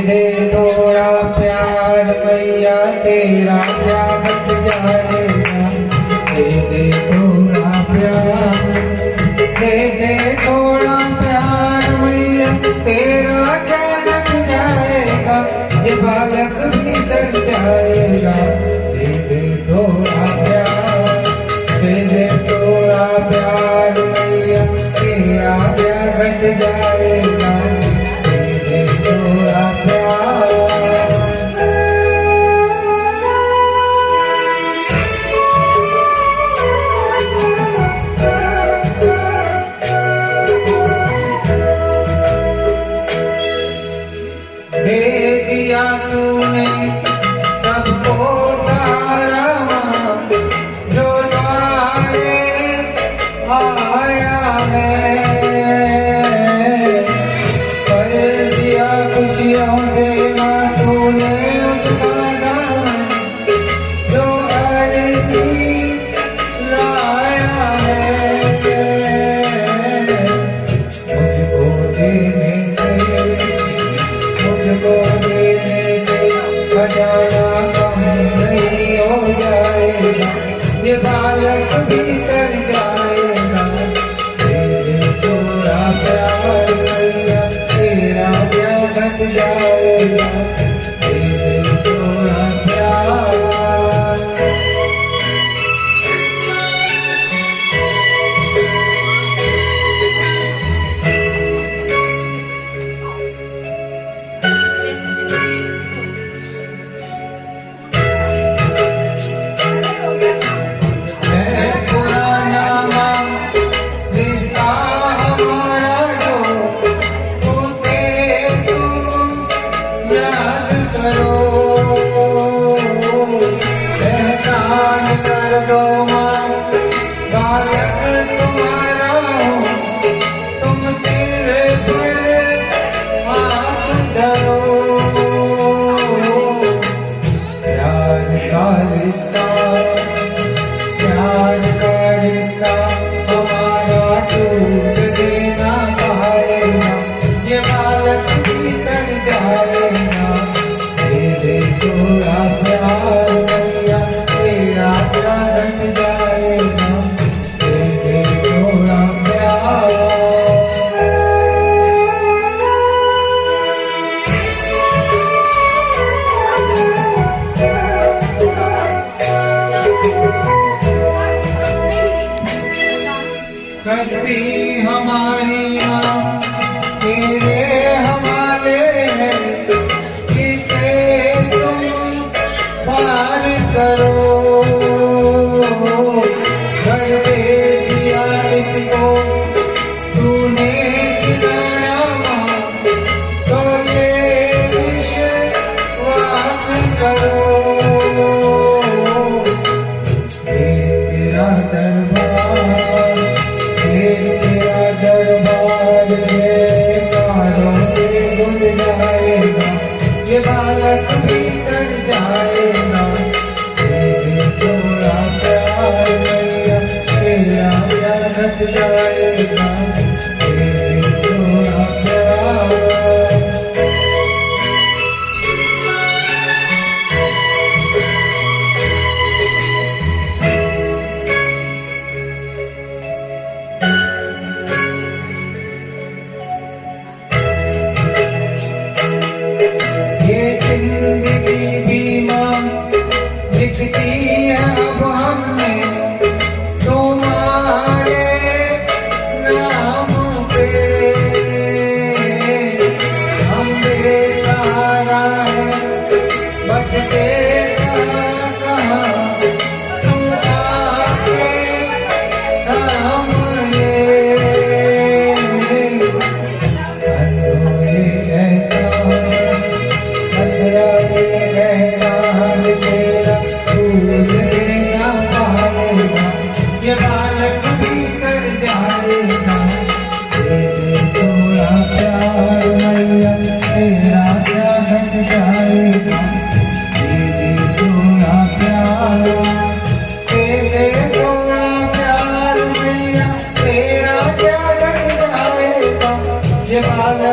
दे थोड़ा प्यार मैया तेरा क्या घट जाएगा। दे दे थोड़ा प्यार, दे दे थोड़ा प्यार मैया तेरा क्या घट जाएगा। ये बालक भी डर जाएगा। दे दे थोड़ा प्यार, दे दे थोड़ा प्यार मैया तेरा क्या घट जाएगा। दे दे थोड़ा प्यार। दे दिया तूने सबको सहारा, जो द्वारे आया है। कर दिया खुशियों से माँ तूने उसका दामन, जो अर्जी लाया है। मुझको देने से, मुझको देने से खजाना कम नहीं हो जाएगा। ये बालक भी कर जाएगा। दे दे थोड़ा प्यार मैया तेरा क्या घट जाएगा। दे दे थोड़ा प्यार। बालक तुम्हारा हूँ, तुम सिर पर हाथ धरो। प्यार का रिश्ता, प्यार का रिश्ता हमारा टूट देना पाएगा। ये बालक भी कर जाएगा। दे दे थोड़ा प्यार मैया तेरा क्या घट जाएगा। दे दे थोड़ा प्यार। कश्ती हमारी माँ तेरे हवाले है, इसे तुम पार करो। कर दे दिया इसको तूने किनारा माँ, तो ये विश्वास करो। ये तेरा दरबार, ये तेरा दरबार है, कारों से गुज जाएगा। ये बालक भी कर जाएगा। दे दे थोड़ा प्यार मैया तेरा क्या घट जाएगा। दे दे थोड़ा प्यार। ये जिंदगी भी माँ लिखती है अब हमने तुम्हारे नाम पे। हम बेसहारा है बचते कहाँ, तू आके थाम ले। अनोए एहसान तेरा भूल देना पाएगा। ये बालक भी कर जाएगा। दे दे थोड़ा प्यार मैया तेरा क्या घट जाएगा। दे दे थोड़ा प्यार, दे दे थोड़ा प्यार मैया तेरा क्या घट जाएगा। ये बालक